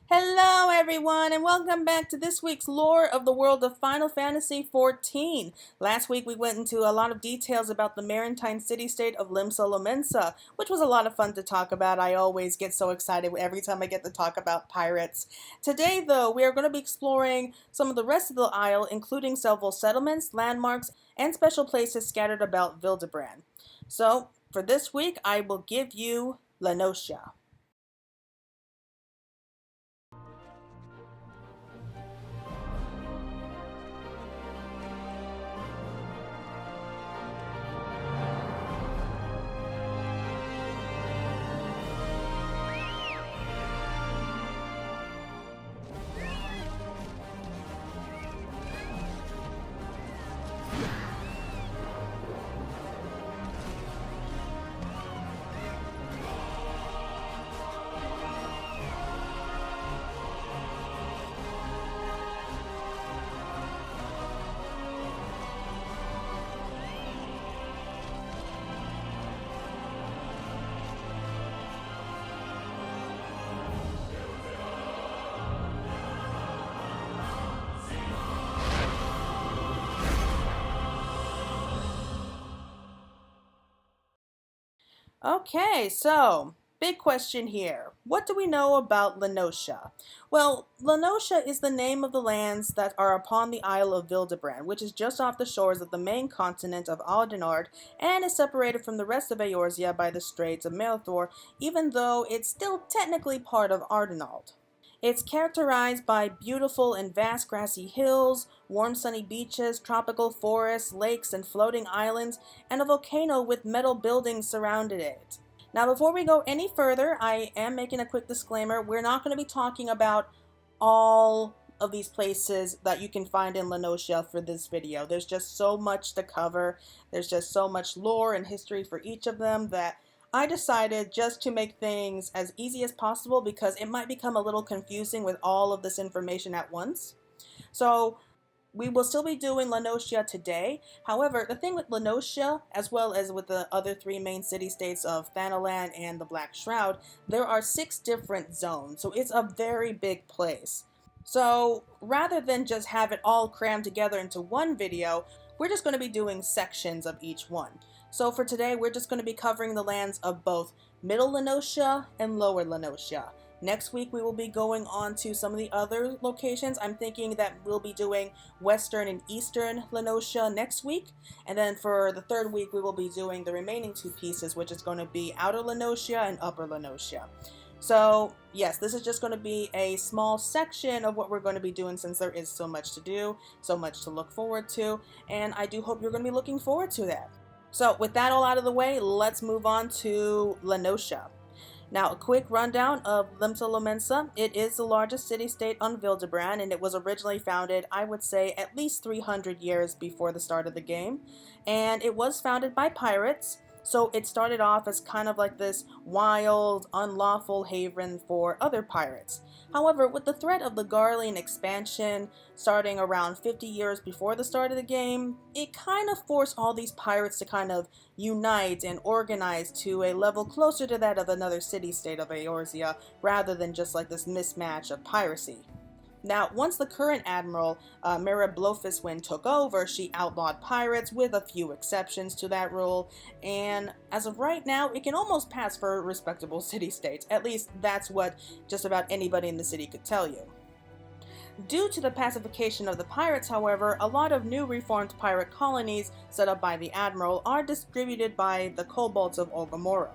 Hello everyone and welcome back to this week's Lore of the World of Final Fantasy XIV. Last week we went into a lot of details about the maritime city-state of Limsa, which was a lot of fun to talk about. I always get so excited every time I get to talk about pirates. Today though, we are going to be exploring some of the rest of the Isle, including several settlements, landmarks, and special places scattered about Vylbrand. So, for this week, I will give you Noscea. Okay, so big question here. What do we know about Noscea? Well, Noscea is the name of the lands that are upon the Isle of Vylbrand, which is just off the shores of the main continent of Aldenard and is separated from the rest of Eorzea by the Straits of Melithor, even though it's still technically part of Ardenald. It's characterized by beautiful and vast grassy hills, warm sunny beaches, tropical forests, lakes, and floating islands, and a volcano with metal buildings surrounding it. Now, before we go any further, I am making a quick disclaimer. We're not going to be talking about all of these places that you can find in Noscea for this video. There's just so much to cover. There's just so much lore and history for each of them that I decided just to make things as easy as possible because it might become a little confusing with all of this information at once. So we will still be doing Noscea today. However, the thing with Noscea, as well as with the other three main city-states of Thanalan and the Black Shroud, there are 6 different zones, so it's a very big place. So rather than just have it all crammed together into one video, we're just going to be doing sections of each one. So for today, we're just going to be covering the lands of both Middle Noscea and Lower Noscea. Next week, we will be going on to some of the other locations. I'm thinking that we'll be doing Western and Eastern Noscea next week. And then for the third week, we will be doing the remaining 2 pieces, which is going to be Outer Noscea and Upper Noscea. So yes, this is just going to be a small section of what we're going to be doing since there is so much to do, so much to look forward to, and I do hope you're going to be looking forward to that. So with that all out of the way, let's move on to Noscea. Now, a quick rundown of Limsa. It is the largest city-state on Vylbrand, and it was originally founded, I would say, at least 300 years before the start of the game. And it was founded by pirates, so it started off as kind of like this wild, unlawful haven for other pirates. However, with the threat of the Garlean expansion starting around 50 years before the start of the game, it kind of forced all these pirates to kind of unite and organize to a level closer to that of another city-state of Eorzea, rather than just like this mismatch of piracy. Now, once the current admiral, Mira Blofiswin, took over, she outlawed pirates with a few exceptions to that rule, and as of right now, it can almost pass for a respectable city-state. At least that's what just about anybody in the city could tell you. Due to the pacification of the pirates, however, a lot of new reformed pirate colonies set up by the admiral are distributed by the kobolds of Orgrimmar,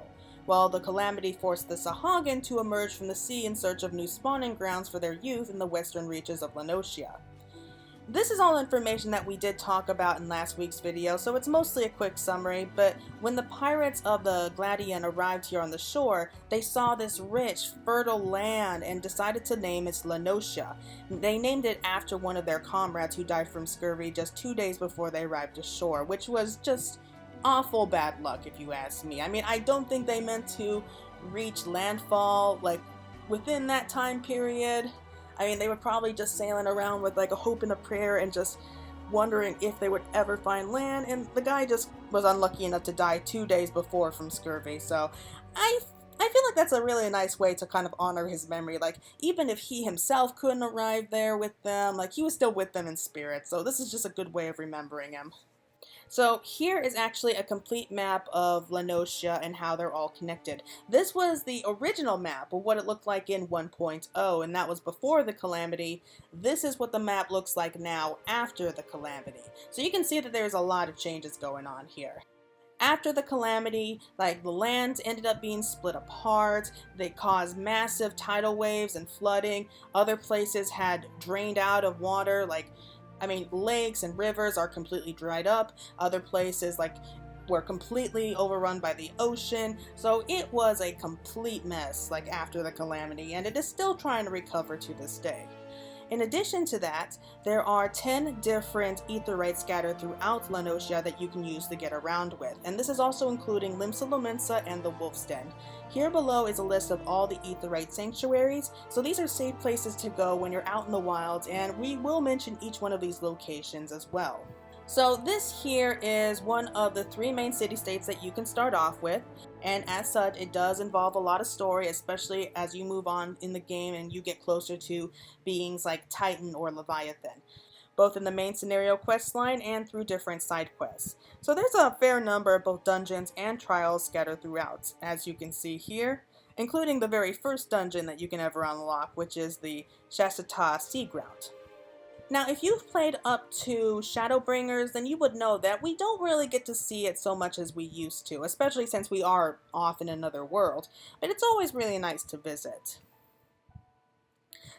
while the Calamity forced the Sahagin to emerge from the sea in search of new spawning grounds for their youth in the western reaches of Noscea. This is all information that we did talk about in last week's video, so it's mostly a quick summary, but when the pirates of the Gladian arrived here on the shore, they saw this rich, fertile land and decided to name it Noscea. They named it after one of their comrades who died from scurvy just 2 days before they arrived ashore, which was just awful bad luck if you ask me. I mean, I don't think they meant to reach landfall like within that time period. I mean, they were probably just sailing around with like a hope and a prayer and just wondering if they would ever find land, and the guy just was unlucky enough to die 2 days before from scurvy. So I I feel like that's a really nice way to kind of honor his memory. Like, even if he himself couldn't arrive there with them, like, he was still with them in spirit. So this is just a good way of remembering him. So here is actually a complete map of La Noscea and how they're all connected. This was the original map of what it looked like in 1.0, and that was before the Calamity. This is what the map looks like now after the Calamity. So you can see that there's a lot of changes going on here. After the Calamity, like, the lands ended up being split apart. They caused massive tidal waves and flooding. Other places had drained out of water, like, I mean, lakes and rivers are completely dried up. Other places, like, were completely overrun by the ocean. So it was a complete mess, like, after the Calamity, and it is still trying to recover to this day. In addition to that, there are 10 different aetherytes scattered throughout La Noscea that you can use to get around with, and this is also including Limsa Lominsa and the Wolf's Den. Here below is a list of all the aetherite sanctuaries, so these are safe places to go when you're out in the wilds, and we will mention each one of these locations as well. So this here is one of the 3 main city-states that you can start off with, and as such it does involve a lot of story, especially as you move on in the game and you get closer to beings like Titan or Leviathan, both in the main scenario quest line and through different side quests. So there's a fair number of both dungeons and trials scattered throughout, as you can see here, including the very first dungeon that you can ever unlock, which is the Shastata Sea Ground. Now, if you've played up to Shadowbringers, then you would know that we don't really get to see it so much as we used to, especially since we are off in another world, but it's always really nice to visit.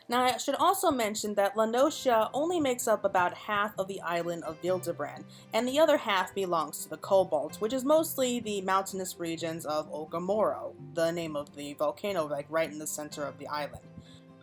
Now, I should also mention that La Noscea only makes up about half of the island of Vylbrand, and the other half belongs to the Cobalt, which is mostly the mountainous regions of Ogamoro, the name of the volcano, like right in the center of the island.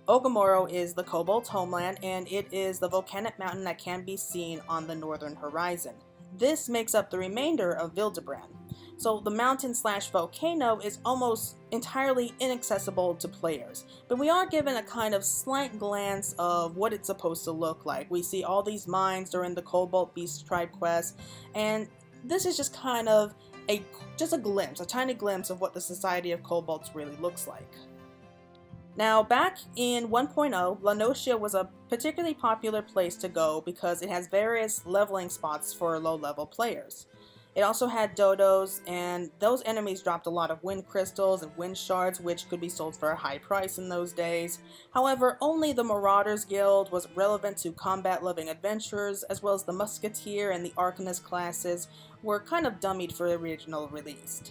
Ogamoro is the Cobalt's homeland, and it is the volcanic mountain that can be seen on the northern horizon. This makes up the remainder of Vylbrand. So the mountain/volcano is almost entirely inaccessible to players, but we are given a kind of slight glance of what it's supposed to look like. We see all these mines during the Cobalt Beast Tribe quest, and this is just kind of a tiny glimpse of what the Society of Cobalts really looks like. Now, back in 1.0, La Noscea was a particularly popular place to go because it has various leveling spots for low-level players. It also had dodos, and those enemies dropped a lot of wind crystals and wind shards, which could be sold for a high price in those days. However, only the Marauders Guild was relevant to combat-loving adventurers, as well as the Musketeer and the Arcanist classes were kind of dummied for the original release.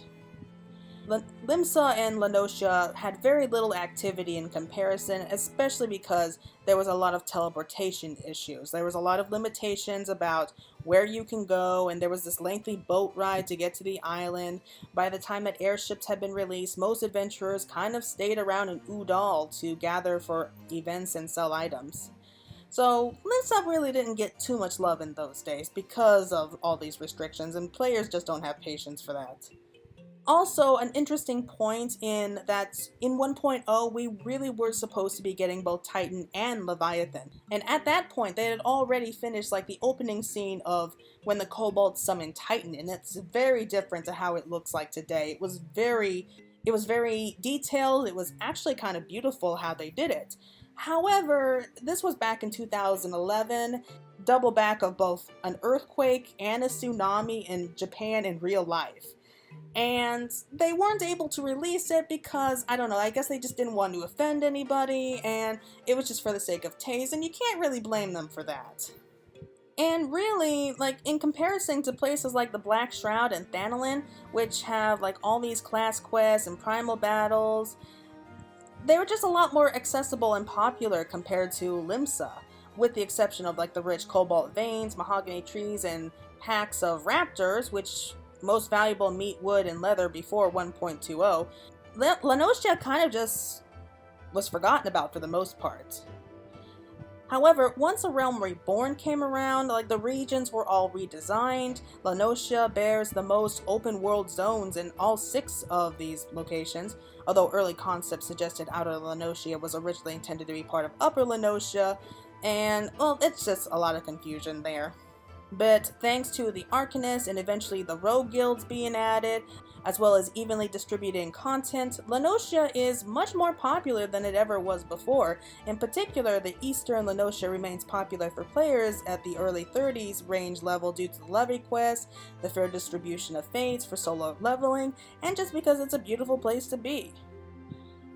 Limsa and La Noscea had very little activity in comparison, especially because there was a lot of teleportation issues. There was a lot of limitations about where you can go, and there was this lengthy boat ride to get to the island. By the time that airships had been released, most adventurers kind of stayed around in Udal to gather for events and sell items. So Limsa really didn't get too much love in those days because of all these restrictions, and players just don't have patience for that. Also, an interesting point in that in 1.0 we really were supposed to be getting both Titan and Leviathan, and at that point they had already finished like the opening scene of when the Cobalt summoned Titan, and it's very different to how it looks like today. It was very detailed. It was actually kind of beautiful how they did it. However, this was back in 2011, double back of both an earthquake and a tsunami in Japan in real life. And they weren't able to release it because, I don't know, I guess they just didn't want to offend anybody, and it was just for the sake of taste, and you can't really blame them for that. And really, like, in comparison to places like the Black Shroud and Thanalin, which have like all these class quests and primal battles, they were just a lot more accessible and popular compared to Limsa, with the exception of like the rich cobalt veins, mahogany trees, and packs of raptors, which most valuable meat, wood, and leather before 1.20. La Noscea kind of just was forgotten about for the most part. However, once A Realm Reborn came around, like the regions were all redesigned. La Noscea bears the most open world zones in all 6 of these locations, although early concepts suggested Outer La Noscea was originally intended to be part of Upper La Noscea, and well, it's just a lot of confusion there. But thanks to the Arcanists and eventually the Rogue Guilds being added, As well as evenly distributing content, La Noscea is much more popular than it ever was before. In particular, the Eastern La Noscea remains popular for players at the early 30s range level due to the levy quest, the fair distribution of fates for solo leveling, and just because it's a beautiful place to be.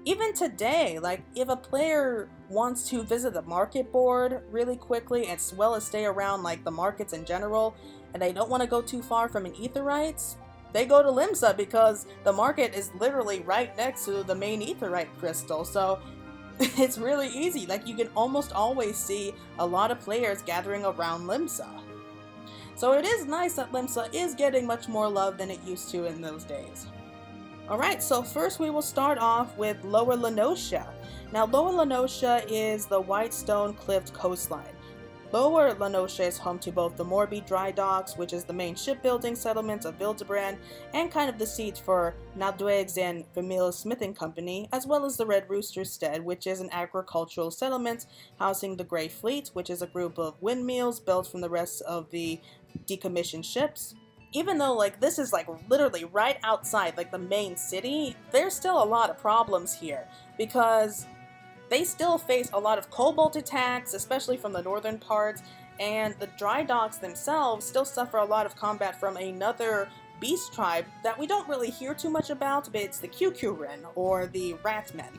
Even today, like if a player wants to visit the market board really quickly as well as stay around like the markets in general, and they don't want to go too far from an aetherytes, they go to Limsa because the market is literally right next to the main aetheryte crystal. So it's really easy. Like you can almost always see a lot of players gathering around Limsa. So it is nice that Limsa is getting much more love than it used to in those days. Alright, so first we will start off with Lower La Noscea. Now Lower La Noscea is the white stone cliffed coastline. Lower La Noscea is home to both the Morby Dry Docks, which is the main shipbuilding settlement of Vylbrand, and kind of the seat for Nadwegs and Vermeil's smithing company, as well as the Red Rooster Stead, which is an agricultural settlement housing the Grey Fleet, which is a group of windmills built from the rest of the decommissioned ships. Even though like this is like literally right outside like the main city, there's still a lot of problems here because they still face a lot of cobalt attacks, especially from the northern parts, and the dry docks themselves still suffer a lot of combat from another beast tribe that we don't really hear too much about, but it's the Kukurin, or the Ratmen.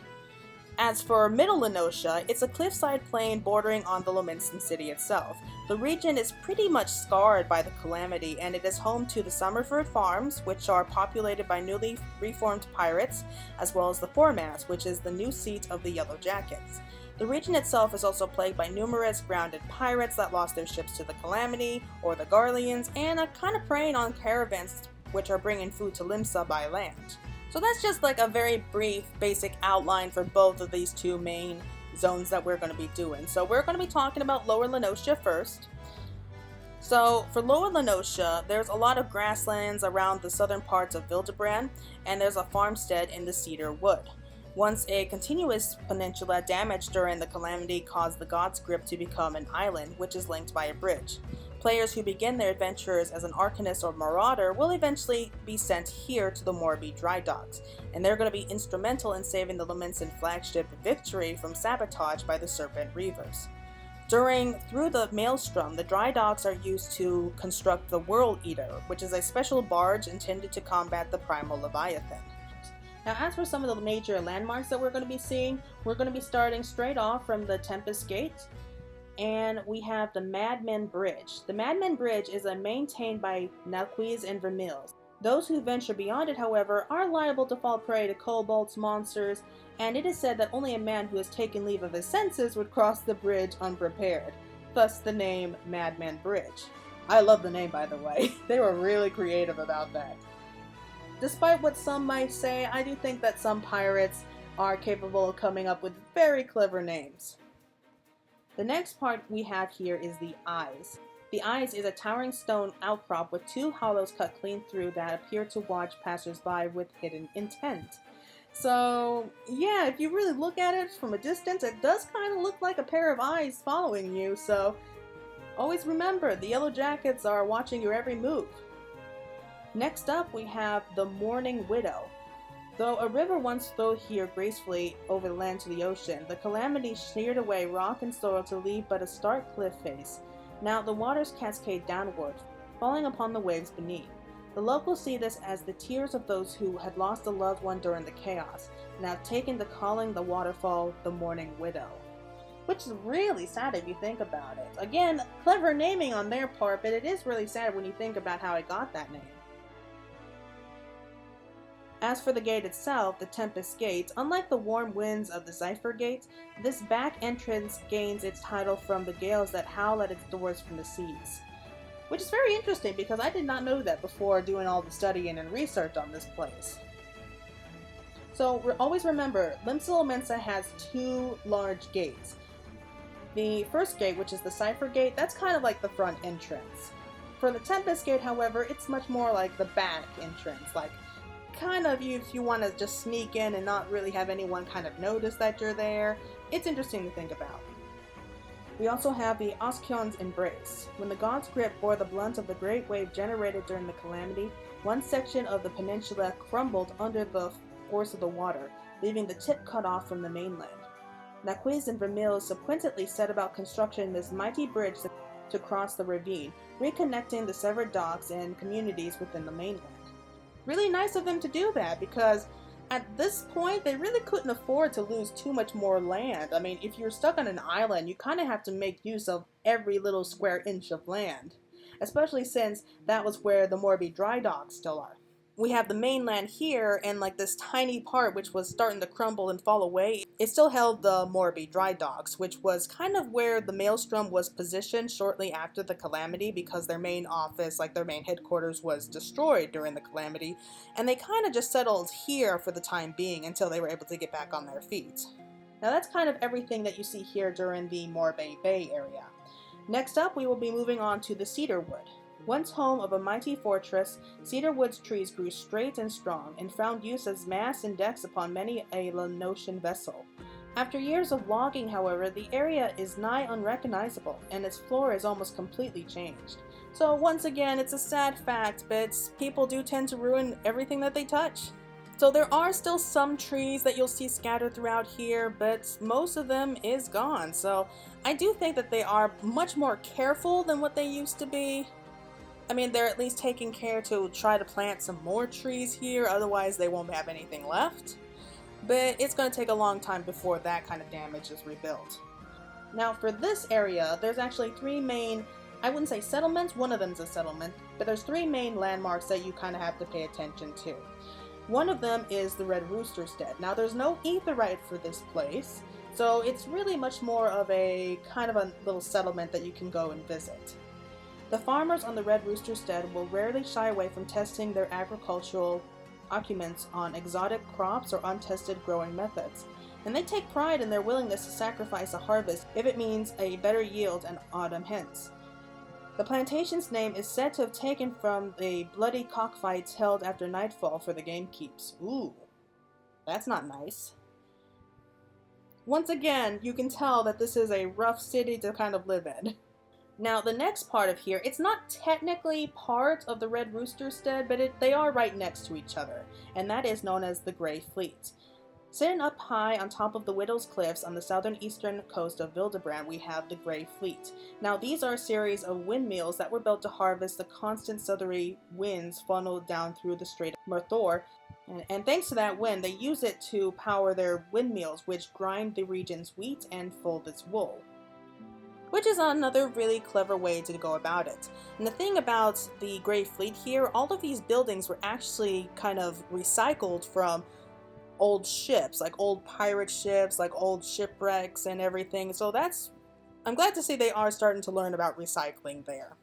As for Middle La Noscea, it's a cliffside plain bordering on the Lominsan city itself. The region is pretty much scarred by the calamity, and it is home to the Summerford Farms, which are populated by newly reformed pirates, as well as the Foremast, which is the new seat of the Yellow Jackets. The region itself is also plagued by numerous grounded pirates that lost their ships to the calamity, or the Garleans, and are kind of preying on caravans which are bringing food to Limsa by land. So that's just like a very brief, basic outline for both of these two main zones that we're going to be doing. So we're going to be talking about Lower La Noscea first. So for Lower La Noscea, there's a lot of grasslands around the southern parts of Vylbrand, and there's a farmstead in the Cedar Wood. Once a continuous peninsula damaged during the calamity caused the God's Grip to become an island, which is linked by a bridge. Players who begin their adventures as an Arcanist or Marauder will eventually be sent here to the Morby Dry Docks, and they're going to be instrumental in saving the Lominsan flagship Victory from sabotage by the Serpent Reavers. Through the Maelstrom, the Dry Docks are used to construct the World Eater, which is a special barge intended to combat the Primal Leviathan. Now, as for some of the major landmarks that we're going to be seeing, we're going to be starting straight off from the Tempest Gate, and we have the Madmen Bridge. The Madmen Bridge is maintained by Nadwegs and Vermeils. Those who venture beyond it, however, are liable to fall prey to kobolds, monsters, and it is said that only a man who has taken leave of his senses would cross the bridge unprepared. Thus the name Madmen Bridge. I love the name, by the way. They were really creative about that. Despite what some might say, I do think that some pirates are capable of coming up with very clever names. The next part we have here is the Eyes. The Eyes is a towering stone outcrop with two hollows cut clean through that appear to watch passers-by with hidden intent. So, yeah, if you really look at it from a distance, it does kind of look like a pair of eyes following you, so always remember, the Yellow Jackets are watching your every move. Next up, we have the Mourning Widow. Though a river once flowed here gracefully over the land to the ocean, the calamity sheared away rock and soil to leave but a stark cliff face. Now the waters cascade downward, falling upon the waves beneath. The locals see this as the tears of those who had lost a loved one during the chaos, and have taken to calling the waterfall the Mourning Widow. Which is really sad if you think about it. Again, clever naming on their part, but it is really sad when you think about how it got that name. As for the gate itself, the Tempest Gate, unlike the warm winds of the Zephyr Gate, this back entrance gains its title from the gales that howl at its doors from the seas. Which is very interesting because I did not know that before doing all the studying and research on this place. So always remember, Limsa Lominsa has two large gates. The first gate, which is the Zephyr Gate, that's kind of like the front entrance. For the Tempest Gate, however, it's much more like the back entrance, like kind of if you want to just sneak in and not really have anyone kind of notice that you're there. It's interesting to think about. We also have the Oskion's Embrace. When the God's Grip bore the blunt of the great wave generated during the calamity, One section of the peninsula crumbled under the force of the water, leaving the tip cut off from the mainland. Naquiz and Vermils subsequently set about constructing this mighty bridge to cross the ravine, reconnecting the severed docks and communities within the mainland. Really nice of them to do that, because at this point they really couldn't afford to lose too much more land. I mean, if you're stuck on an island, you kind of have to make use of every little square inch of land, especially since that was where the Morby dry docks still are. We have the mainland here, and like this tiny part which was starting to crumble and fall away, it still held the Morby dry docks, which was kind of where the Maelstrom was positioned shortly after the Calamity, because their main office, like their main headquarters, was destroyed during the Calamity, and they kind of just settled here for the time being until they were able to get back on their feet. Now that's kind of everything that you see here during the Morby Bay area. Next up, we will be moving on to the Cedarwood. Once home of a mighty fortress, Cedarwood's trees grew straight and strong, and found use as masts and decks upon many a Noscean vessel. After years of logging, however, the area is nigh unrecognizable, and its flora is almost completely changed. So once again, it's a sad fact, but people do tend to ruin everything that they touch. So there are still some trees that you'll see scattered throughout here, but most of them is gone. So I do think that they are much more careful than what they used to be. I mean, they're at least taking care to try to plant some more trees here, otherwise they won't have anything left. But it's going to take a long time before that kind of damage is rebuilt. Now for this area, there's actually three main, I wouldn't say settlements, one of them's a settlement, but there's three main landmarks that you kind of have to pay attention to. One of them is the Red Rooster Stead. Now there's no aetheryte for this place, so it's really much more of a kind of a little settlement that you can go and visit. The farmers on the Red Rooster Stead will rarely shy away from testing their agricultural acumen on exotic crops or untested growing methods, and they take pride in their willingness to sacrifice a harvest if it means a better yield and autumn hence. The plantation's name is said to have taken from the bloody cockfights held after nightfall for the gamekeeps. Ooh, that's not nice. Once again, you can tell that this is a rough city to kind of live in. Now, the next part of here, it's not technically part of the Red Rooster Stead, but they are right next to each other, and that is known as the Grey Fleet. Sitting up high on top of the Widow's Cliffs on the southern eastern coast of Vylbrand, we have the Grey Fleet. Now, these are a series of windmills that were built to harvest the constant southerly winds funneled down through the Strait of Merthor, and thanks to that wind, they use it to power their windmills, which grind the region's wheat and fold its wool, which is another really clever way to go about it. And the thing about the Grey Fleet here, all of these buildings were actually kind of recycled from old ships, like old pirate ships, like old shipwrecks and everything. So I'm glad to see they are starting to learn about recycling there.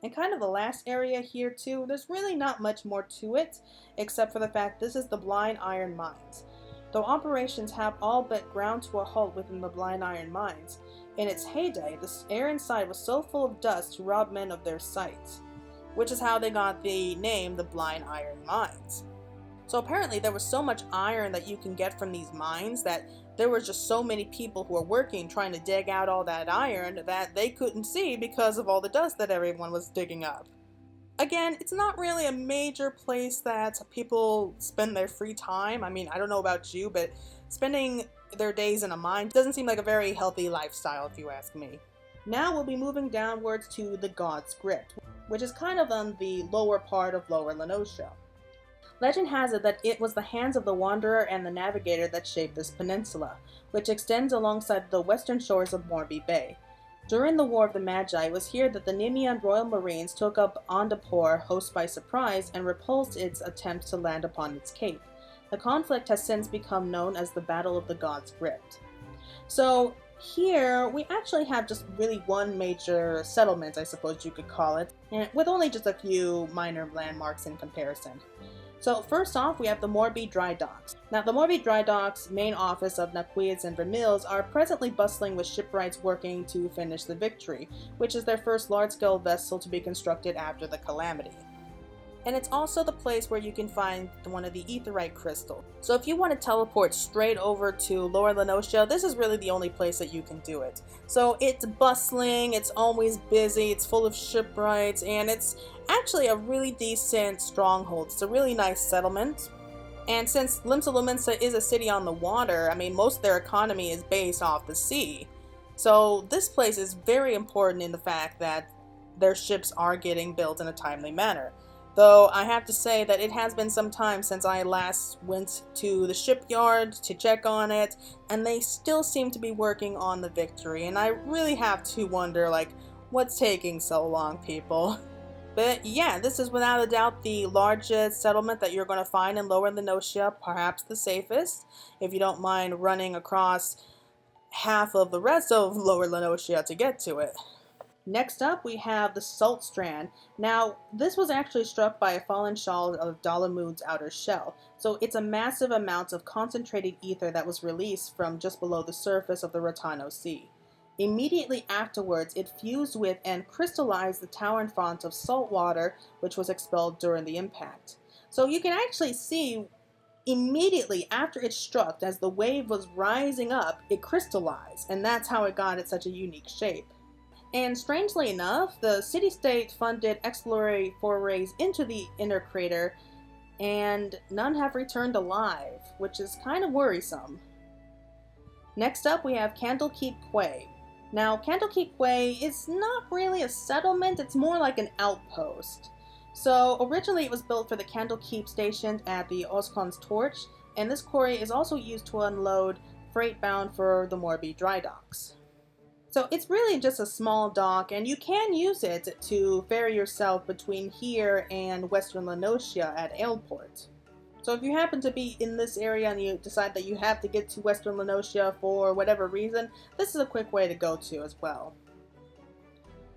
And kind of the last area here too, there's really not much more to it, except for the fact this is the Blind Iron Mines. Though operations have all but ground to a halt within the Blind Iron Mines, in its heyday, the air inside was so full of dust to rob men of their sight, which is how they got the name the Blind Iron Mines. So apparently there was so much iron that you can get from these mines that there were just so many people who were working trying to dig out all that iron that they couldn't see because of all the dust that everyone was digging up. Again, it's not really a major place that people spend their free time. I mean, I don't know about you, but spending their days in a mine doesn't seem like a very healthy lifestyle if you ask me. Now we'll be moving downwards to the God's Grip, which is kind of on the lower part of Lower La Noscea. Legend has it that it was the hands of the Wanderer and the Navigator that shaped this peninsula, which extends alongside the western shores of Morby Bay. During the War of the Magi, it was here that the Nemean Royal Marines took up Ondapore host by surprise and repulsed its attempts to land upon its cape. The conflict has since become known as the Battle of the God's Grip. So here we actually have just really one major settlement, I suppose you could call it, with only just a few minor landmarks in comparison. So first off, we have the Morby Dry Docks. Now the Morby Dry Docks main office of Naquiz and Vermils are presently bustling with shipwrights working to finish the Victory, which is their first large-scale vessel to be constructed after the Calamity. And it's also the place where you can find one of the aetheryte crystals. So if you want to teleport straight over to Lower La Noscea, this is really the only place that you can do it. So it's bustling, it's always busy, it's full of shipwrights, and it's actually a really decent stronghold. It's a really nice settlement. And since Limsa is a city on the water, I mean, most of their economy is based off the sea. So this place is very important in the fact that their ships are getting built in a timely manner. Though I have to say that it has been some time since I last went to the shipyard to check on it, and they still seem to be working on the Victory, and I really have to wonder, like, what's taking so long, people? But yeah, this is without a doubt the largest settlement that you're going to find in Lower Noscea, perhaps the safest, if you don't mind running across half of the rest of Lower Noscea to get to it. Next up, we have the Salt Strand. Now, this was actually struck by a fallen shell of Dalamud's outer shell, so it's a massive amount of concentrated ether that was released from just below the surface of the Rotano Sea. Immediately afterwards, it fused with and crystallized the tower font of salt water, which was expelled during the impact. So you can actually see immediately after it struck, as the wave was rising up, it crystallized, and that's how it got such a unique shape. And strangely enough, the city-state funded exploratory forays into the inner crater, and none have returned alive, which is kind of worrisome. Next up, we have Candlekeep Quay. Now, Candlekeep Quay is not really a settlement, it's more like an outpost. So, originally it was built for the Candlekeep stationed at the Oscon's Torch, and this quarry is also used to unload freight bound for the Morby dry docks. So it's really just a small dock, and you can use it to ferry yourself between here and Western Noscea at Aleport. So if you happen to be in this area and you decide that you have to get to Western Noscea for whatever reason, this is a quick way to go to as well.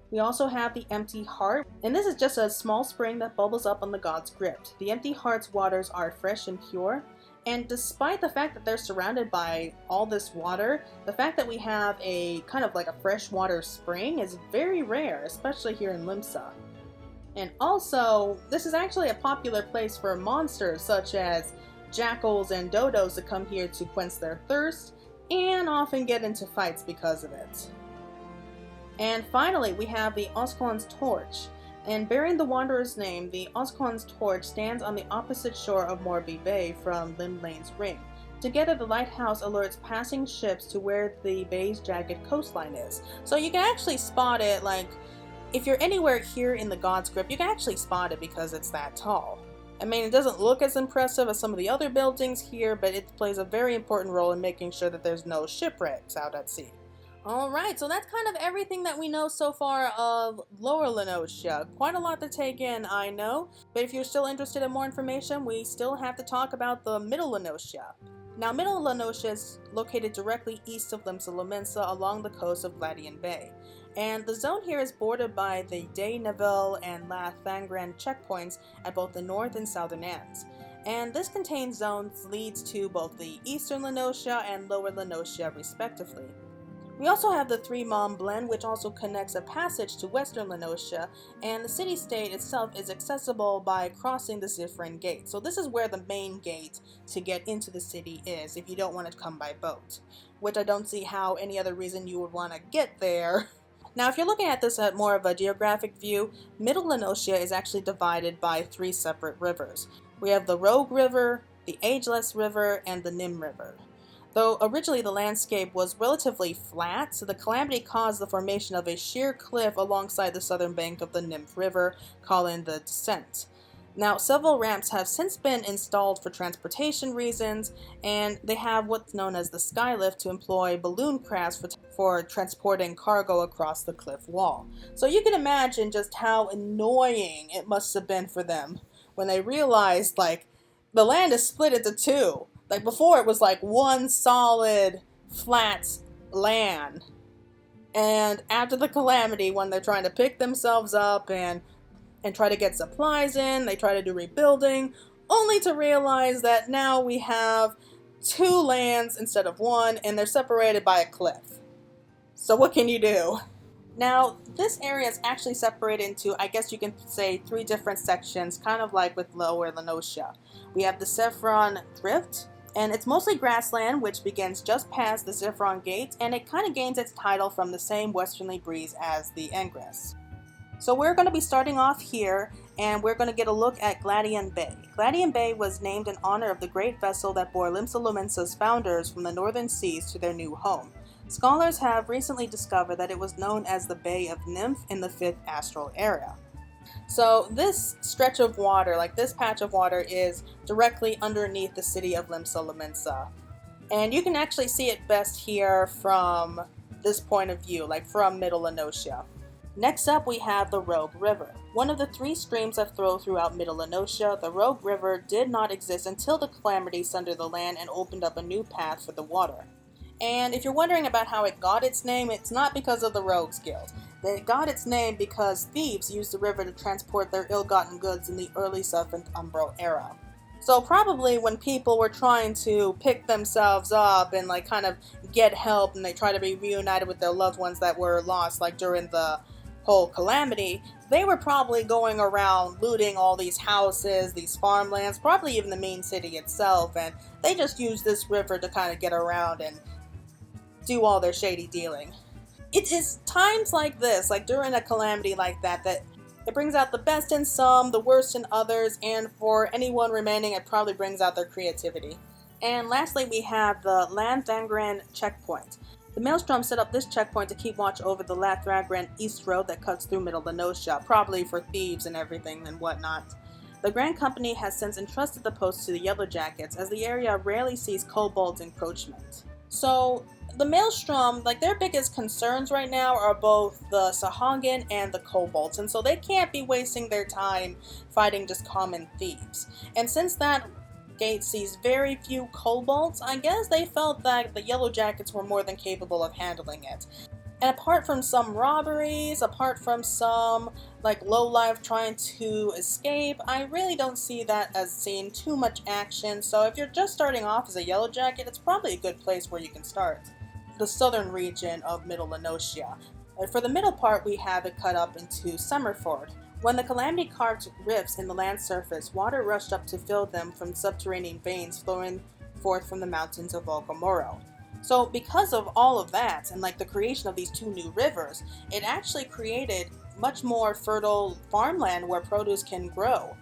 We also have the Empty Heart, and this is just a small spring that bubbles up on the God's Crypt. The Empty Heart's waters are fresh and pure, and despite the fact that they're surrounded by all this water, the fact that we have a kind of like a freshwater spring is very rare, especially here in Limsa. And also, this is actually a popular place for monsters such as jackals and dodos to come here to quench their thirst, and often get into fights because of it. And finally, we have the Oscon's Torch. And bearing the Wanderer's name, the Oscon's Torch stands on the opposite shore of Morby Bay from Limlane's Ring. Together, the lighthouse alerts passing ships to where the bay's jagged coastline is. So you can actually spot it, like, if you're anywhere here in the God's Crypt, you can actually spot it because it's that tall. I mean, it doesn't look as impressive as some of the other buildings here, but it plays a very important role in making sure that there's no shipwrecks out at sea. Alright, so that's kind of everything that we know so far of Lower Noscea. Quite a lot to take in, I know, but if you're still interested in more information, we still have to talk about the Middle Noscea. Now, Middle Noscea is located directly east of Limsa along the coast of Gladian Bay, and the zone here is bordered by the De Neville and La Thangran checkpoints at both the north and southern ends. And this contained zones leads to both the Eastern Noscea and Lower Noscea respectively. We also have the Three Mom Blend, which also connects a passage to Western Noscea, and the city-state itself is accessible by crossing the Zifrin Gate. So this is where the main gate to get into the city is if you don't want to come by boat, which I don't see how any other reason you would want to get there. Now, if you're looking at this at more of a geographic view, Middle Noscea is actually divided by 3 separate rivers. We have the Rogue River, the Ageless River, and the Nim River. Though originally the landscape was relatively flat, so the calamity caused the formation of a sheer cliff alongside the southern bank of the Nymph River, calling the descent. Now, several ramps have since been installed for transportation reasons, and they have what's known as the skylift to employ balloon crafts for transporting cargo across the cliff wall. So you can imagine just how annoying it must have been for them when they realized, like, the land is split into 2. Like, before it was like one solid, flat land. And after the calamity, when they're trying to pick themselves up and try to get supplies in, they try to do rebuilding, only to realize that now we have 2 lands instead of 1, and they're separated by a cliff. So what can you do? Now, this area is actually separated into, I guess you can say, 3 different sections, kind of like with Lower Noscea. We have the Zifron Thrift, and it's mostly grassland, which begins just past the Zifron Gate, and it kind of gains its title from the same westerly breeze as the Ingress. So we're going to be starting off here, and we're going to get a look at Gladian Bay. Gladian Bay was named in honor of the great vessel that bore Limsa founders from the northern seas to their new home. Scholars have recently discovered that it was known as the Bay of Nymph in the 5th astral era. So this stretch of water, like this patch of water, is directly underneath the city of Limsa. And you can actually see it best here from this point of view, like from Middle Noscea. Next up, we have the Rogue River. One of the 3 streams that flow throughout Middle Noscea, the Rogue River did not exist until the calamity sundered the land and opened up a new path for the water. And if you're wondering about how it got its name, it's not because of the Rogues Guild. It got its name because thieves used the river to transport their ill-gotten goods in the early 7th Umbral era. So probably when people were trying to pick themselves up and like kind of get help, and they try to be reunited with their loved ones that were lost like during the whole calamity, they were probably going around looting all these houses, these farmlands, probably even the main city itself, and they just used this river to kind of get around and do all their shady dealing. It is times like this, like during a calamity like that, that it brings out the best in some, the worst in others, and for anyone remaining, it probably brings out their creativity. And lastly, we have the Lanthangran checkpoint. The Maelstrom set up this checkpoint to keep watch over the Lanthangran East Road that cuts through Middle Noscea, probably for thieves and everything and whatnot. The Grand Company has since entrusted the post to the Yellowjackets, as the area rarely sees kobolds' encroachment. So, the Maelstrom, like their biggest concerns right now are both the Sahagin and the kobolds, and so they can't be wasting their time fighting just common thieves. And since that gate sees very few kobolds, I guess they felt that the Yellowjackets were more than capable of handling it. And apart from some robberies, apart from some like lowlife trying to escape, I really don't see that as seeing too much action. So if you're just starting off as a Yellowjacket, it's probably a good place where you can start. The southern region of Middle Noscea. For the middle part, we have it cut up into Summerford. When the calamity carved rifts in the land surface, water rushed up to fill them from subterranean veins flowing forth from the mountains of Volcamoro. So because of all of that, and like the creation of these 2 new rivers, it actually created much more fertile farmland where produce can grow.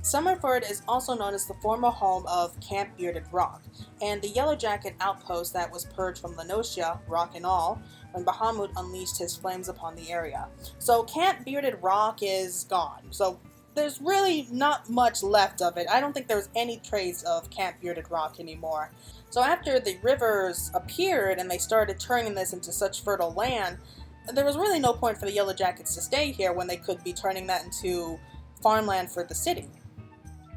Summerford is also known as the former home of Camp Bearded Rock, and the Yellowjacket outpost that was purged from Noscea, rock and all, when Bahamut unleashed his flames upon the area. So Camp Bearded Rock is gone. So there's really not much left of it. I don't think there's any trace of Camp Bearded Rock anymore. So after the rivers appeared and they started turning this into such fertile land, there was really no point for the Yellowjackets to stay here when they could be turning that into farmland for the city.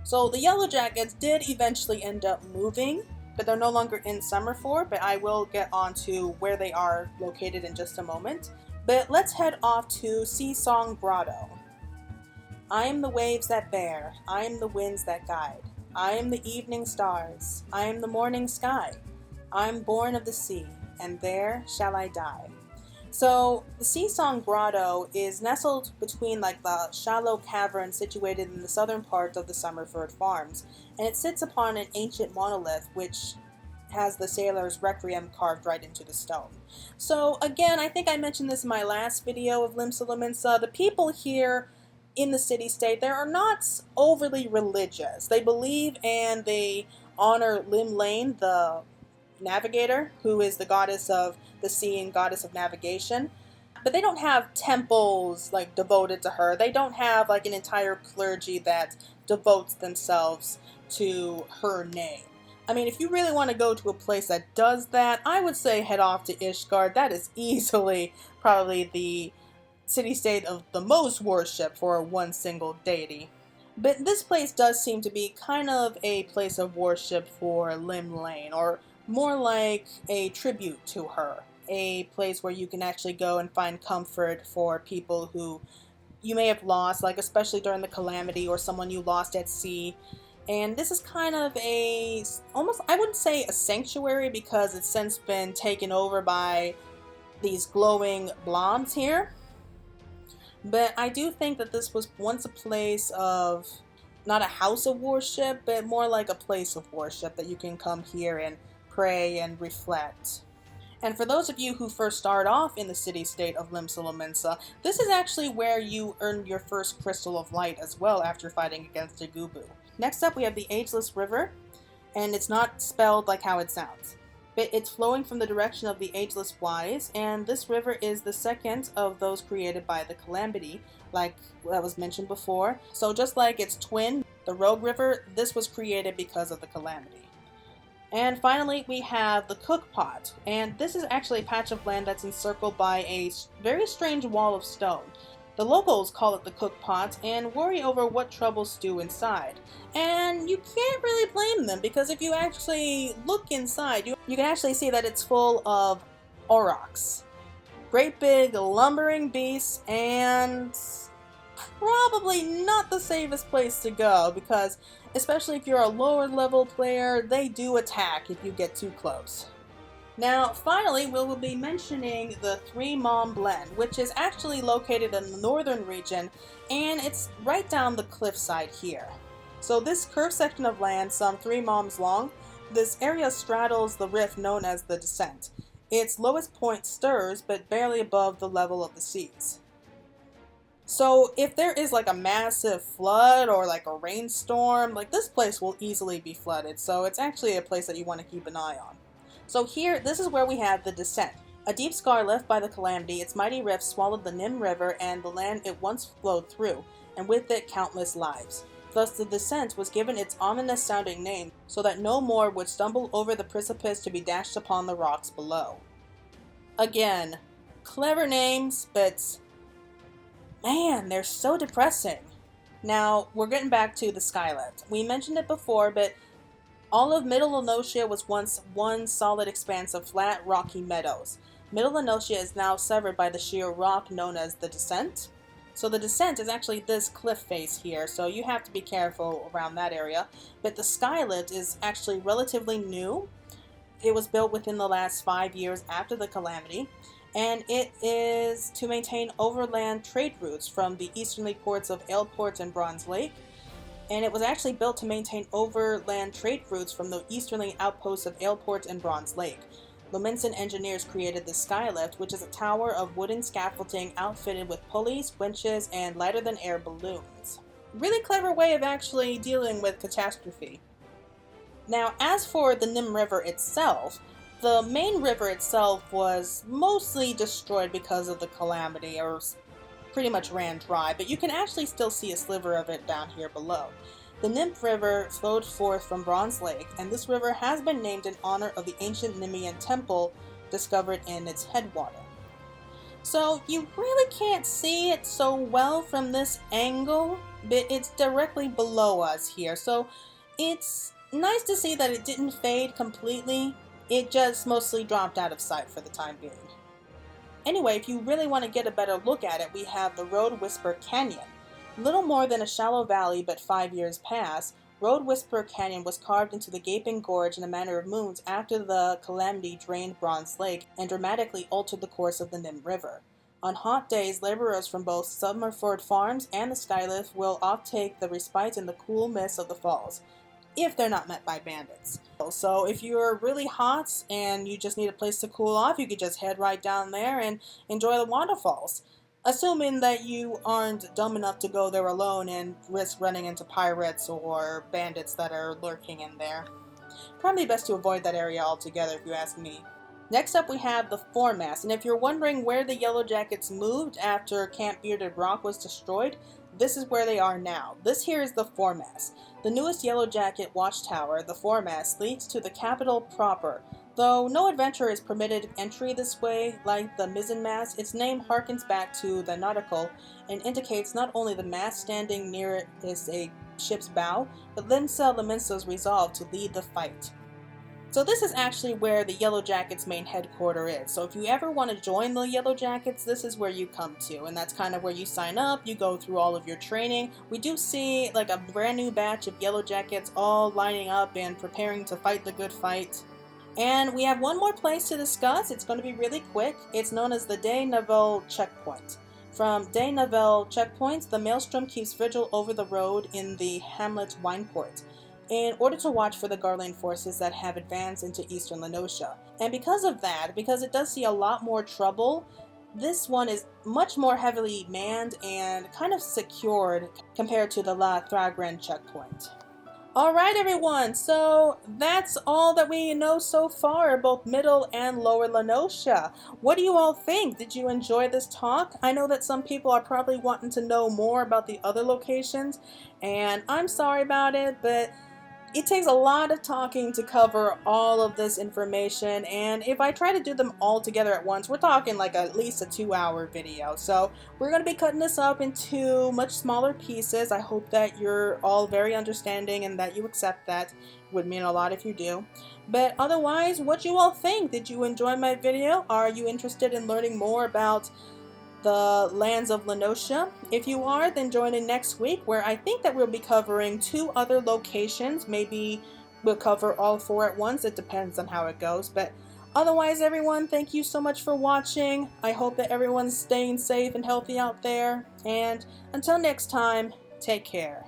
So the Yellowjackets did eventually end up moving, but they're no longer in Summerford, but I will get on to where they are located in just a moment. But let's head off to Sea Song Grotto. I am the waves that bear, I am the winds that guide, I am the evening stars, I am the morning sky, I am born of the sea, and there shall I die. So the Sea Song Grotto is nestled between like the shallow cavern situated in the southern part of the Summerford Farms, and it sits upon an ancient monolith which has the sailor's requiem carved right into the stone. So again, I think I mentioned this in my last video of Limsa. The people here in the city-state, they are not overly religious. They believe and they honor Lim Lane, the navigator, who is the goddess of the sea and goddess of navigation, but they don't have temples like devoted to her. They don't have like an entire clergy that devotes themselves to her name. I mean, if you really want to go to a place that does that, I would say head off to Ishgard. That is easily probably the city-state of the most worship for one single deity. But this place does seem to be kind of a place of worship for Lim Lane, or more like a tribute to her. A place where you can actually go and find comfort for people who you may have lost, like especially during the calamity, or someone you lost at sea. And this is kind of a, almost, I wouldn't say a sanctuary because it's since been taken over by these glowing blobs here. But I do think that this was once a place of, not a house of worship, but more like a place of worship that you can come here and pray and reflect. And for those of you who first start off in the city-state of Limsa Lominsa, this is actually where you earned your first Crystal of Light as well after fighting against Jagubu. Next up we have the Ageless River, and it's not spelled like how it sounds. But it's flowing from the direction of the Ageless Wise, and this river is the second of those created by the Calamity, like that was mentioned before. So just like its twin, the Rogue River, this was created because of the Calamity. And finally, we have the Cook Pot, and this is actually a patch of land that's encircled by a very strange wall of stone. The locals call it the Cook Pot and worry over what troubles stew inside. And you can't really blame them, because if you actually look inside, you can actually see that it's full of aurochs. Great big lumbering beasts, and probably not the safest place to go, because especially if you're a lower level player, they do attack if you get too close. Now, finally, we will be mentioning the Three Mom Blend, which is actually located in the northern region, and it's right down the cliffside here. So this curved section of land, some 3 moms long, this area straddles the rift known as the Descent. Its lowest point stirs, but barely above the level of the seas. So if there is like a massive flood or like a rainstorm, like this place will easily be flooded, so it's actually a place that you want to keep an eye on. So here, this is where we have the Descent. A deep scar left by the Calamity, its mighty rift swallowed the Nim River and the land it once flowed through, and with it countless lives. Thus the Descent was given its ominous sounding name, so that no more would stumble over the precipice to be dashed upon the rocks below. Again, clever names, but man, they're so depressing. Now, we're getting back to the Skylift. We mentioned it before, but all of Middle Noscea was once one solid expanse of flat, rocky meadows. Middle Noscea is now severed by the sheer rock known as the Descent. So the Descent is actually this cliff face here, so you have to be careful around that area. But the Skylift is actually relatively new. It was built within the last 5 years after the Calamity, and it is to maintain overland trade routes from the easterly ports of Aleport and Bronze Lake. And it was actually built to maintain overland trade routes from the easterly outposts of Aleport and Bronze Lake. Lominsan engineers created the Skylift, which is a tower of wooden scaffolding outfitted with pulleys, winches, and lighter-than-air balloons. Really clever way of actually dealing with catastrophe. Now, as for the Nim River itself, the main river itself was mostly destroyed because of the Calamity, or pretty much ran dry, but you can actually still see a sliver of it down here below. The Nymph River flowed forth from Bronze Lake, and this river has been named in honor of the ancient Nemean temple discovered in its headwater. So you really can't see it so well from this angle, but it's directly below us here, so it's nice to see that it didn't fade completely. It just mostly dropped out of sight for the time being. Anyway, if you really want to get a better look at it, we have the Road Whisper Canyon. Little more than a shallow valley, but 5 years past, Road Whisper Canyon was carved into the gaping gorge in a matter of moons after the Calamity drained Bronze Lake and dramatically altered the course of the Nim River. On hot days, laborers from both Summerford Farms and the Skylift will offtake the respite in the cool mist of the falls, if they're not met by bandits. So if you're really hot and you just need a place to cool off, you could just head right down there and enjoy the waterfalls. Assuming that you aren't dumb enough to go there alone and risk running into pirates or bandits that are lurking in there. Probably best to avoid that area altogether if you ask me. Next up we have the Foremast, and if you're wondering where the Yellow Jackets moved after Camp Bearded Rock was destroyed, this is where they are now. This here is the Foremast. The newest Yellow Jacket watchtower, the Foremast, leads to the capital proper. Though no adventurer is permitted entry this way, like the mizzenmast, its name harkens back to the nautical and indicates not only the mast standing near it is a ship's bow, but Limsa Lominsa's resolve to lead the fight. So this is actually where the Yellow Jackets' main headquarters is. So if you ever want to join the Yellow Jackets, this is where you come to. And that's kind of where you sign up, you go through all of your training. We do see like a brand new batch of Yellow Jackets all lining up and preparing to fight the good fight. And we have one more place to discuss. It's going to be really quick. It's known as the De Nivelle Checkpoint. From De Nivelle Checkpoint, the Maelstrom keeps vigil over the road in the hamlet Wineport. in order to watch for the Garlean forces that have advanced into eastern La Noscea. And because of that, because it does see a lot more trouble, this one is much more heavily manned and kind of secured compared to the La Thragren checkpoint. Alright everyone, so that's all that we know so far, both Middle and Lower La Noscea. What do you all think? Did you enjoy this talk? I know that some people are probably wanting to know more about the other locations, and I'm sorry about it, but it takes a lot of talking to cover all of this information, and if I try to do them all together at once, we're talking like at least a 2-hour video. So we're going to be cutting this up into much smaller pieces. I hope that you're all very understanding and that you accept that. It would mean a lot if you do. But otherwise, what you all think? Did you enjoy my video? Are you interested in learning more about the lands of La Noscea? If you are, then join in next week, where I think that we'll be covering 2 other locations. Maybe we'll cover all 4 at once. It depends on how it goes. But otherwise, everyone, thank you so much for watching. I hope that everyone's staying safe and healthy out there. And until next time, take care.